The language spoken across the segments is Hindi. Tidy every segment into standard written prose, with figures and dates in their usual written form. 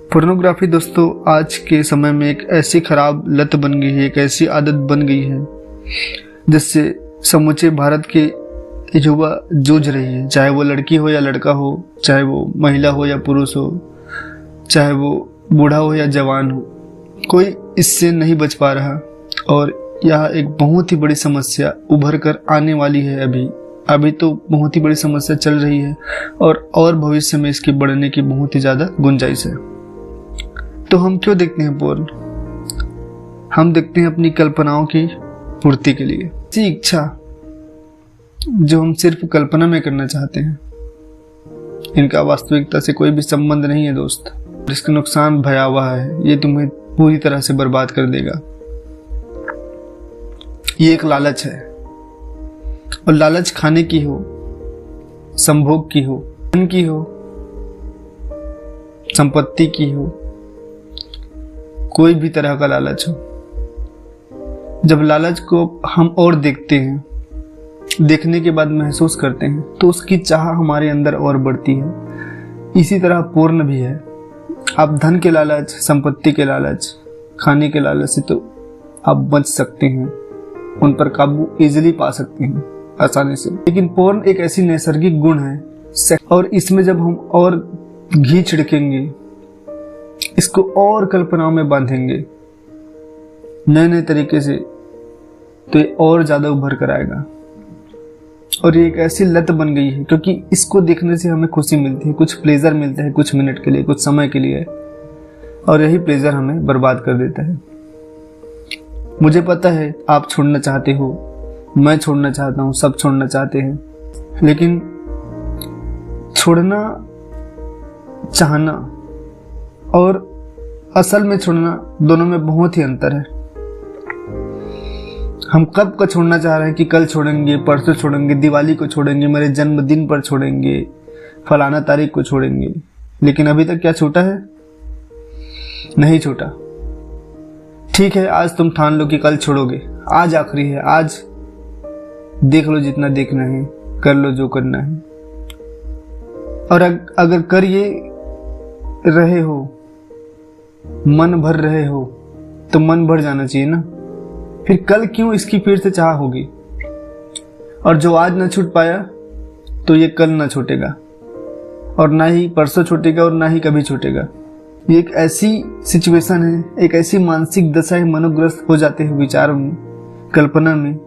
पोर्नोग्राफी दोस्तों आज के समय में एक ऐसी खराब लत बन गई है, एक ऐसी आदत बन गई है जिससे समूचे भारत के युवा जूझ रही है। चाहे वो लड़की हो या लड़का हो, चाहे वो महिला हो या पुरुष हो, चाहे वो बूढ़ा हो या जवान हो, कोई इससे नहीं बच पा रहा। और यह एक बहुत ही बड़ी समस्या उभर कर आने वाली है। अभी तो बहुत ही बड़ी समस्या चल रही है और भविष्य में इसके बढ़ने की बहुत ही ज्यादा गुंजाइश है। तो हम क्यों देखते हैं पोर्न? हम देखते हैं अपनी कल्पनाओं की पूर्ति के लिए। ऐसी इच्छा जो हम सिर्फ कल्पना में करना चाहते हैं, इनका वास्तविकता से कोई भी संबंध नहीं है दोस्त। इसका नुकसान भयावह है, ये तुम्हें पूरी तरह से बर्बाद कर देगा। ये एक लालच है, और लालच खाने की हो, संभोग की हो, धन की हो, संपत्ति की हो, कोई भी तरह का लालच हो। जब लालच को हम और देखते हैं, देखने के बाद महसूस करते हैं, तो उसकी चाह हमारे अंदर और बढ़ती है। इसी तरह पोर्न भी है। आप धन के लालच, संपत्ति के लालच, खाने के लालच से तो आप बच सकते हैं, उन पर काबू इजीली पा सकते हैं आसानी से। लेकिन पोर्न एक ऐसी नैसर्गिक गुण है, और इसमें जब हम और घी छिड़केंगे, इसको और कल्पनाओं में बांधेंगे नए नए तरीके से, तो ये और ज्यादा उभर कर आएगा। और ये एक ऐसी लत बन गई है क्योंकि इसको देखने से हमें खुशी मिलती है, कुछ प्लेजर मिलता है, कुछ मिनट के लिए, कुछ समय के लिए, और यही प्लेजर हमें बर्बाद कर देता है। मुझे पता है आप छोड़ना चाहते हो, मैं छोड़ना चाहता हूं, सब छोड़ना चाहते हैं, लेकिन छोड़ना चाहना और असल में छोड़ना दोनों में बहुत ही अंतर है। हम कब का छोड़ना चाह रहे हैं कि कल छोड़ेंगे, परसों छोड़ेंगे, दिवाली को छोड़ेंगे, मेरे जन्मदिन पर छोड़ेंगे, फलाना तारीख को छोड़ेंगे, लेकिन अभी तक क्या छूटा है? नहीं छूटा। ठीक है, आज तुम ठान लो कि कल छोड़ोगे, आज आखिरी है, आज देख लो जितना देखना है, कर लो जो करना है। और अगर कर ये रहे हो, मन भर रहे हो, तो मन भर जाना चाहिए ना। फिर कल क्यों इसकी फिर से चाह होगी? और जो आज ना छूट पाया, तो ये कल ना छूटेगा, और ना ही परसों छूटेगा, और ना ही कभी छूटेगा। ये एक ऐसी सिचुएशन है, एक ऐसी मानसिक दशा है, मनोग्रस्त हो जाते हैं विचार में, कल्पना में,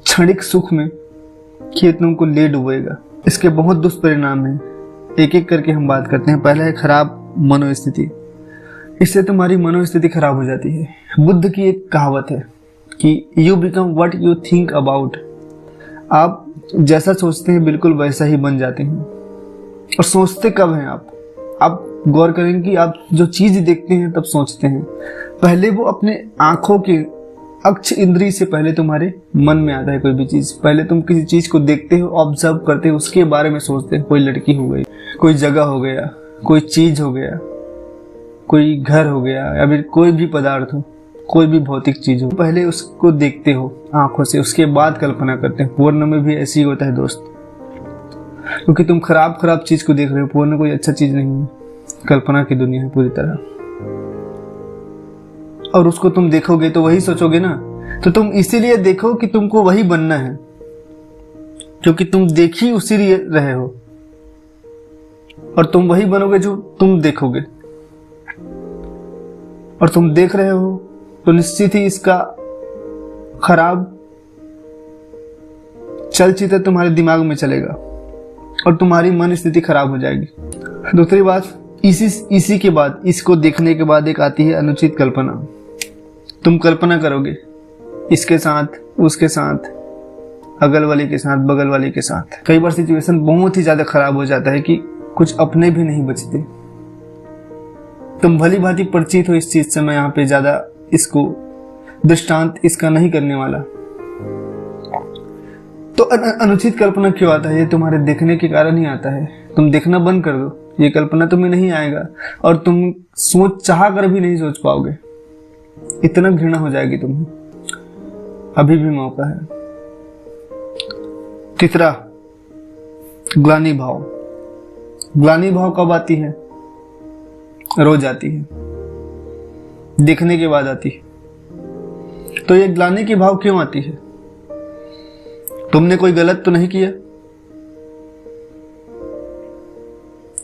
क्षणिक सुख में, कि तुमको ले डूबेगा। इसके बहुत दुष्परिणाम हैं, एक एक करके हम बात करते हैं। पहला है खराब मनोस्थिति। इससे तुम्हारी मनोस्थिति खराब हो जाती है। बुद्ध की एक कहावत है कि you become what you think about. आप जैसा सोचते हैं बिल्कुल वैसा ही बन जाते हैं। और सोचते कब हैं आप गौर करेंगे कि आप जो चीज देखते हैं तब सोचते हैं। पहले वो अपने आंखों के अक्ष इंद्री से पहले तुम्हारे मन में आता है कोई भी चीज। पहले तुम किसी चीज को देखते हो, ऑब्जर्व करते हो, उसके बारे में सोचते हो। कोई लड़की हो गई, कोई जगह हो गया, कोई चीज हो गया, कोई घर हो गया, या फिर कोई भी पदार्थ हो, कोई भी भौतिक चीज हो, पहले उसको देखते हो आंखों से, उसके बाद कल्पना करते हैं। पोर्न में भी ऐसे ही होता है दोस्त, क्योंकि तुम खराब चीज को देख रहे हो। पोर्न कोई अच्छा चीज नहीं है, कल्पना की दुनिया है पूरी तरह। और उसको तुम देखोगे तो वही सोचोगे ना, तो तुम इसीलिए देखो कि तुमको वही बनना है, क्योंकि तुम देख ही उसी लिए रहे हो, और तुम वही बनोगे जो तुम देखोगे। और तुम देख रहे हो तो निश्चित ही इसका खराब चलचित्र तुम्हारे दिमाग में चलेगा, और तुम्हारी मन स्थिति खराब हो जाएगी। दूसरी बात, इसी के बाद, इसको देखने के बाद एक आती है अनुचित कल्पना। तुम कल्पना करोगे इसके साथ, उसके साथ, अगल वाले के साथ, बगल वाले के साथ। कई बार सिचुएशन बहुत ही ज्यादा खराब हो जाता है कि कुछ अपने भी नहीं बचते। तुम भली भांति परिचित हो इस चीज से, मैं यहाँ पे ज्यादा इसको दृष्टांत इसका नहीं करने वाला। तो अनुचित कल्पना क्यों आता है? ये तुम्हारे देखने के कारण ही आता है। तुम देखना बंद कर दो, ये कल्पना तुम्हें नहीं आएगा, और तुम चाह कर भी नहीं सोच पाओगे। इतना घृणा हो जाएगी तुम्हें। अभी भी मौका है। तीसरा, ग्लानि भाव। ग्लानि भाव कब आती है? रोज आती है, देखने के बाद आती है। तो ये ग्लानि की भाव क्यों आती है? तुमने कोई गलत तो नहीं किया?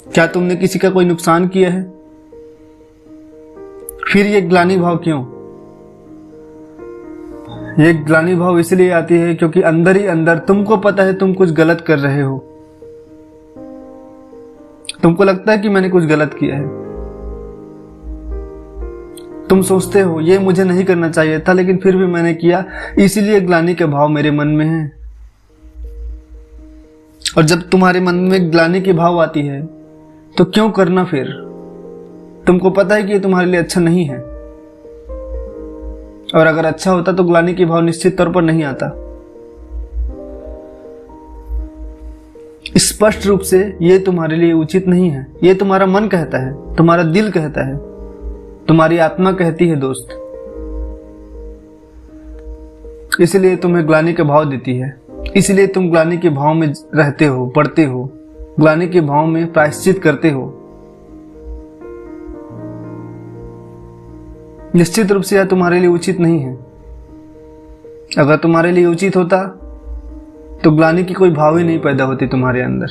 क्या तुमने किसी का कोई नुकसान किया है? फिर ये ग्लानि भाव क्यों? ये ग्लानि भाव इसलिए आती है क्योंकि अंदर ही अंदर तुमको पता है तुम कुछ गलत कर रहे हो। तुमको लगता है कि मैंने कुछ गलत किया है। तुम सोचते हो ये मुझे नहीं करना चाहिए था, लेकिन फिर भी मैंने किया, इसीलिए ग्लानि के भाव मेरे मन में है। और जब तुम्हारे मन में ग्लानि की भाव आती है तो क्यों करना फिर? तुमको पता है कि ये तुम्हारे लिए अच्छा नहीं है, और अगर अच्छा होता तो ग्लानि की भाव निश्चित तौर पर नहीं आता। स्पष्ट रूप से ये तुम्हारे लिए उचित नहीं है। ये तुम्हारा मन कहता है, तुम्हारा दिल कहता है, तुम्हारी आत्मा कहती है दोस्त। इसलिए तुम्हें ग्लानि का भाव देती है, इसलिए तुम ग्लानि के भाव में रहते हो, पढ़ते हो, ग्लानि के भाव में प्रायश्चित करते हो। निश्चित रूप से यह तुम्हारे लिए उचित नहीं है। अगर तुम्हारे लिए उचित होता तो ग्लानि की कोई भाव ही नहीं पैदा होती तुम्हारे अंदर।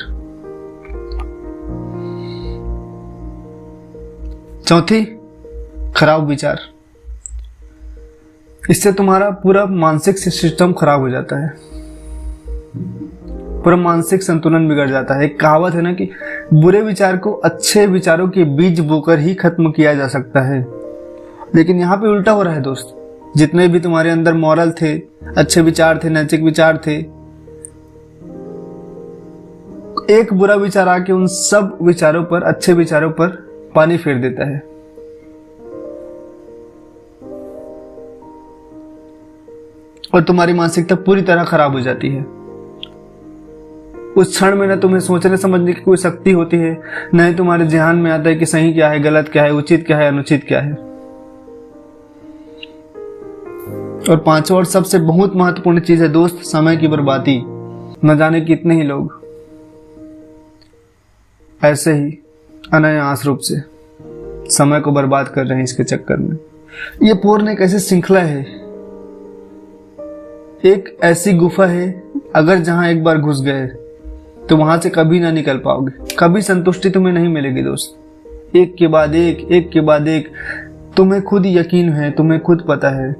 चौथी, खराब विचार। इससे तुम्हारा पूरा मानसिक सिस्टम खराब हो जाता है, पूरा मानसिक संतुलन बिगड़ जाता है। एक कहावत है ना कि बुरे विचार को अच्छे विचारों के बीज बोकर ही खत्म किया जा सकता है, लेकिन यहां पे उल्टा हो रहा है दोस्त। जितने भी तुम्हारे अंदर मॉरल थे, अच्छे विचार थे, नैतिक विचार थे, एक बुरा विचार आके उन सब विचारों पर, अच्छे विचारों पर पानी फेर देता है। और तुम्हारी मानसिकता पूरी तरह खराब हो जाती है। उस क्षण में न तुम्हें सोचने समझने की कोई शक्ति होती है, न ही तुम्हारे ध्यान में आता है कि सही क्या है, गलत क्या है, उचित क्या है, अनुचित क्या है। और पांचवा और सबसे बहुत महत्वपूर्ण चीज है दोस्त, समय की बर्बादी। न जाने कितने ही लोग ऐसे ही अनायास रूप से समय को बर्बाद कर रहे हैं इसके चक्कर में। ये पूर्ण एक ऐसी श्रृंखला है, एक ऐसी गुफा है, अगर जहां एक बार घुस गए तो वहां से कभी ना निकल पाओगे। कभी संतुष्टि तुम्हें नहीं मिलेगी दोस्त। एक के बाद एक, एक के बाद एक। तुम्हें खुद यकीन है, तुम्हें खुद पता है,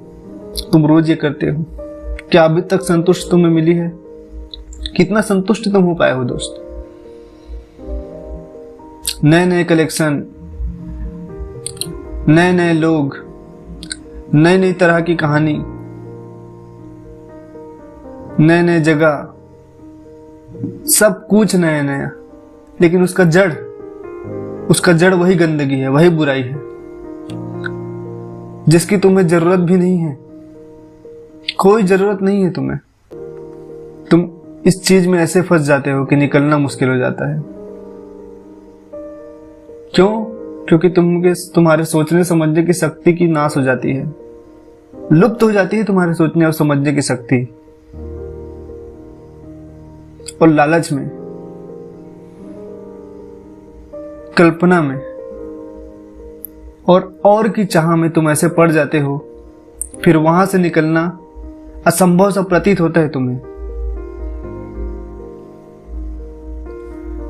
तुम रोज ये करते हो। क्या अभी तक संतुष्ट तुम्हें मिली है? कितना संतुष्ट तुम हो पाए हो दोस्त? नए नए कलेक्शन, नए नए लोग, नई नई तरह की कहानी, नए नए जगह, सब कुछ नया नया, लेकिन उसका जड़ वही गंदगी है, वही बुराई है जिसकी तुम्हें जरूरत भी नहीं है। कोई जरूरत नहीं है तुम्हें। तुम इस चीज में ऐसे फंस जाते हो कि निकलना मुश्किल हो जाता है। क्यों? क्योंकि तुम्हारे सोचने समझने की शक्ति की नाश हो जाती है, लुप्त हो जाती है तुम्हारे सोचने और समझने की शक्ति। और लालच में, कल्पना में और की चाह में तुम ऐसे पड़ जाते हो, फिर वहां से निकलना असंभव सा प्रतीत होता है तुम्हें।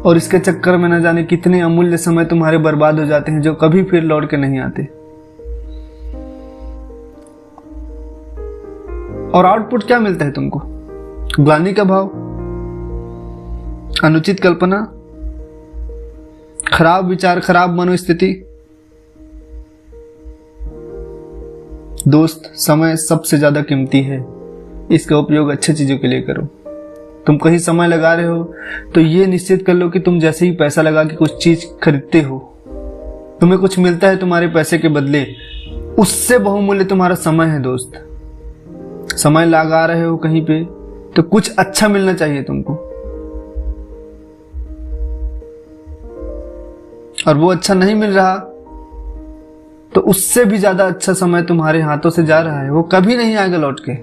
और इसके चक्कर में न जाने कितने अमूल्य समय तुम्हारे बर्बाद हो जाते हैं, जो कभी फिर लौट के नहीं आते। और आउटपुट क्या मिलता है तुमको? ग्लानि का भाव, अनुचित कल्पना, खराब विचार, खराब मनोस्थिति। दोस्त, समय सबसे ज्यादा कीमती है। इसका उपयोग अच्छी चीजों के लिए करो। तुम कहीं समय लगा रहे हो तो ये निश्चित कर लो कि तुम जैसे ही पैसा लगा के कुछ चीज खरीदते हो, तुम्हें कुछ मिलता है तुम्हारे पैसे के बदले, उससे बहुमूल्य तुम्हारा समय है दोस्त। समय लगा रहे हो कहीं पे तो कुछ अच्छा मिलना चाहिए तुमको, और वो अच्छा नहीं मिल रहा तो उससे भी ज्यादा अच्छा समय तुम्हारे हाथों से जा रहा है, वो कभी नहीं आएगा लौट के,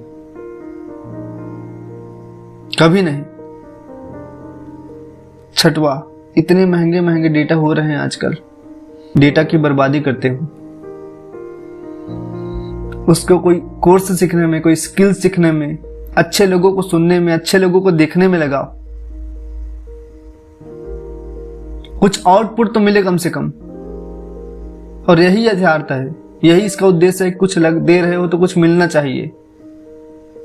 कभी नहीं। छठवां, इतने महंगे महंगे डेटा हो रहे हैं आजकल, डेटा की बर्बादी करते हो। उसको कोई कोर्स सीखने में, कोई स्किल सीखने में, अच्छे लोगों को सुनने में, अच्छे लोगों को देखने में लगाओ। कुछ आउटपुट तो मिले कम से कम। और यही यथार्थ है, यही इसका उद्देश्य है। कुछ दे रहे हो तो कुछ मिलना चाहिए,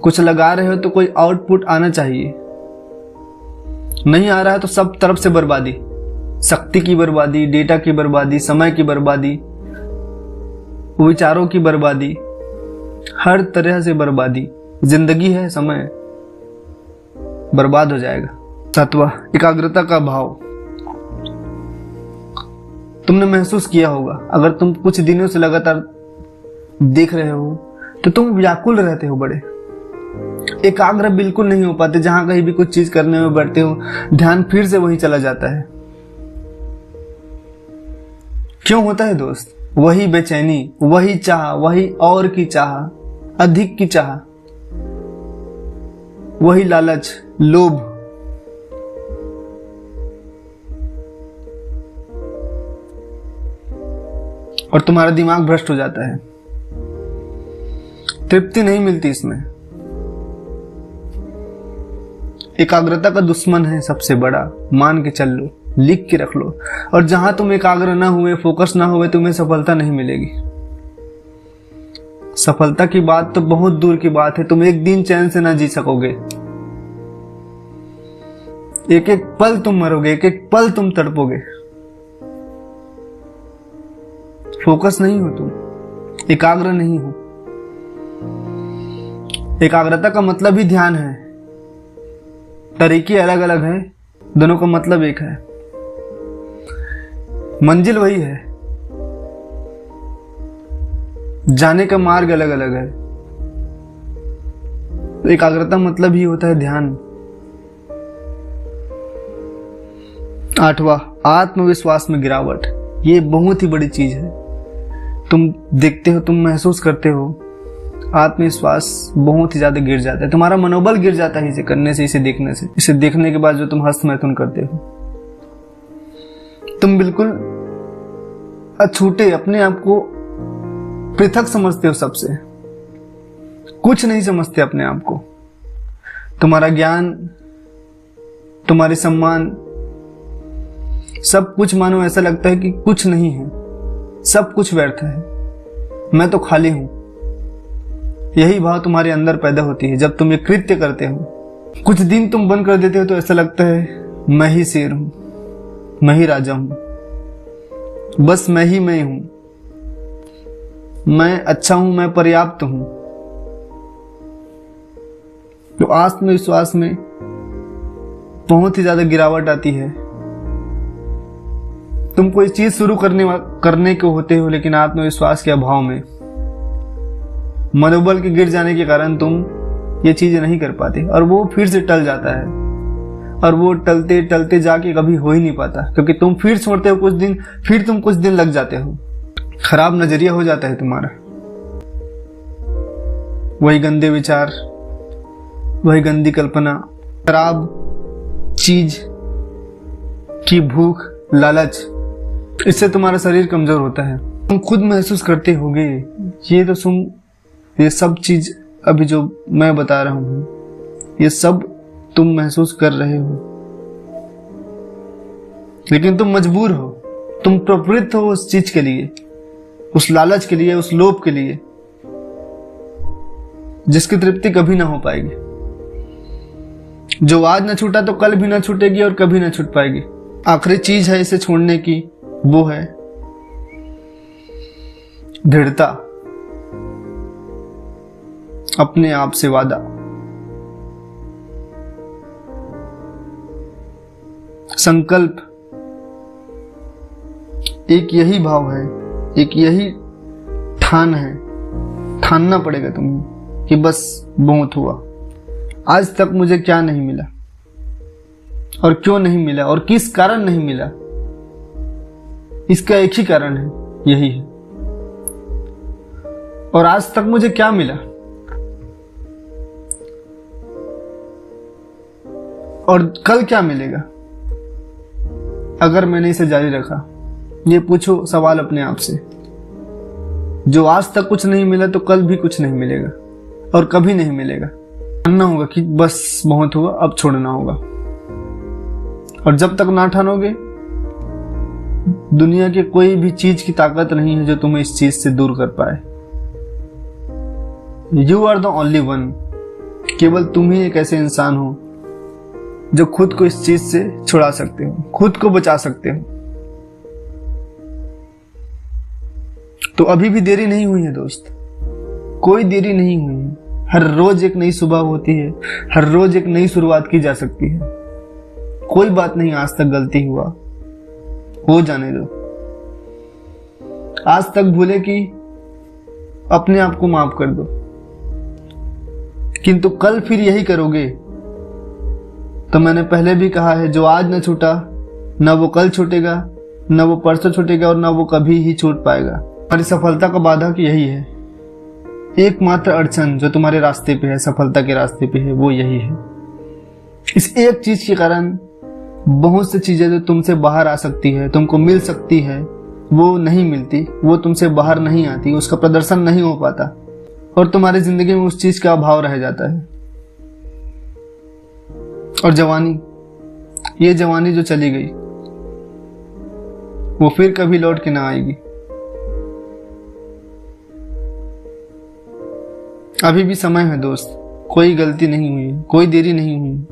कुछ लगा रहे हो तो कोई आउटपुट आना चाहिए। नहीं आ रहा है तो सब तरफ से बर्बादी, शक्ति की बर्बादी, डेटा की बर्बादी, समय की बर्बादी, विचारों की बर्बादी, हर तरह से बर्बादी। जिंदगी है, समय बर्बाद हो जाएगा। 7वां, एकाग्रता का भाव। तुमने महसूस किया होगा, अगर तुम कुछ दिनों से लगातार देख रहे हो तो तुम व्याकुल रहते हो, बड़े एकाग्र बिल्कुल नहीं हो पाते। जहां कहीं भी कुछ चीज करने में बैठते हो, ध्यान फिर से वहीं चला जाता है। क्यों होता है दोस्त? वही बेचैनी, वही चाह, वही और की चाह, अधिक की चाह, वही लालच, लोभ। और तुम्हारा दिमाग भ्रष्ट हो जाता है, तृप्ति नहीं मिलती इसमें। एकाग्रता का दुश्मन है सबसे बड़ा, मान के चल लो, लिख के रख लो। और जहां तुम एकाग्र ना हुए, फोकस ना हुए, तुम्हें सफलता नहीं मिलेगी। सफलता की बात तो बहुत दूर की बात है, तुम एक दिन चैन से ना जी सकोगे। एक एक पल तुम मरोगे, एक एक पल तुम तड़पोगे। फोकस नहीं हो तुम, एकाग्र नहीं हो। एकाग्रता का मतलब ही ध्यान है। तरीके अलग अलग हैं, दोनों का मतलब एक है, मंजिल वही है, जाने का मार्ग अलग अलग है। तो एकाग्रता मतलब ही होता है ध्यान। 8वां, आत्मविश्वास में गिरावट। ये बहुत ही बड़ी चीज है। तुम देखते हो, तुम महसूस करते हो, आत्मविश्वास बहुत ही ज्यादा गिर जाता है। तुम्हारा मनोबल गिर जाता है इसे करने से, इसे देखने से। इसे देखने के बाद जो तुम हस्तमैथुन करते हो, तुम बिल्कुल अछूते, अपने आप को पृथक समझते हो सबसे, कुछ नहीं समझते अपने आप को। तुम्हारा ज्ञान, तुम्हारे सम्मान, सब कुछ मानो ऐसा लगता है कि कुछ नहीं है, सब कुछ व्यर्थ है, मैं तो खाली हूं। यही भाव तुम्हारे अंदर पैदा होती है जब तुम ये कृत्य करते हो। कुछ दिन तुम बंद कर देते हो तो ऐसा लगता है मैं ही शेर हूं, मैं ही राजा हूं, बस मैं ही हूं, मैं अच्छा हूं, मैं पर्याप्त हूं। तो आत्मविश्वास में बहुत ही ज्यादा गिरावट आती है। तुम कोई चीज शुरू करने को होते हो, लेकिन आत्मविश्वास के अभाव में, मनोबल के गिर जाने के कारण तुम ये चीज नहीं कर पाते, और वो फिर से टल जाता है। और वो टलते टलते जाके कभी हो ही नहीं पाता, क्योंकि तुम फिर छोड़ते हो कुछ दिन, फिर तुम कुछ दिन लग जाते हो। खराब नजरिया हो जाता है तुम्हारा, वही गंदे विचार, वही गंदी कल्पना, खराब चीज की भूख, लालच, इससे तुम्हारा शरीर कमजोर होता है। तुम खुद महसूस करते होगे ये सब चीज अभी जो मैं बता रहा हूं, ये सब तुम महसूस कर रहे हो, लेकिन तुम मजबूर हो, तुम प्रवृत्त हो उस चीज के लिए, उस लालच के लिए, उस लोभ के लिए, जिसकी तृप्ति कभी ना हो पाएगी। जो आज ना छूटा तो कल भी ना छूटेगी और कभी ना छूट पाएगी। आखिरी चीज है इसे छोड़ने की, वो है दृढ़ता, अपने आप से वादा। संकल्प एक यही भाव है, एक यही ठान है, ठानना पड़ेगा तुम्हें कि बस बहुत हुआ। आज तक मुझे क्या नहीं मिला और क्यों नहीं मिला और किस कारण नहीं मिला, इसका एक ही कारण है, यही है। और आज तक मुझे क्या मिला और कल क्या मिलेगा, अगर मैंने इसे जारी रखा? ये पूछो सवाल अपने आप से। जो आज तक कुछ नहीं मिला तो कल भी कुछ नहीं मिलेगा और कभी नहीं मिलेगा। मानना होगा कि बस बहुत हुआ, अब छोड़ना होगा। और जब तक ना ठानोगे, दुनिया के कोई भी चीज की ताकत नहीं है जो तुम्हें इस चीज से दूर कर पाए। You are the only one. केवल तुम ही एक ऐसे इंसान हो जो खुद को इस चीज से छुड़ा सकते हो, खुद को बचा सकते हो। तो अभी भी देरी नहीं हुई है दोस्त, कोई देरी नहीं हुई है। हर रोज एक नई सुबह होती है, हर रोज एक नई शुरुआत की जा सकती है। कोई बात नहीं, आज तक गलती हुआ, हो जाने दो। आज तक भूले कि अपने आप को माफ कर दो, किंतु कल फिर यही करोगे तो मैंने पहले भी कहा है, जो आज न छूटा न वो कल छूटेगा, न वो परसों छूटेगा और न वो कभी ही छूट पाएगा। हमारी सफलता का बाधक यही है। एकमात्र अड़चन जो तुम्हारे रास्ते पे है, सफलता के रास्ते पे है, वो यही है। इस एक चीज के कारण बहुत सी चीजें जो तुमसे बाहर आ सकती है, तुमको मिल सकती है, वो नहीं मिलती, वो तुमसे बाहर नहीं आती, उसका प्रदर्शन नहीं हो पाता और तुम्हारी जिंदगी में उस चीज का अभाव रह जाता है। और जवानी, ये जवानी जो चली गई वो फिर कभी लौट के ना आएगी। अभी भी समय है दोस्त, कोई गलती नहीं हुई, कोई देरी नहीं हुई।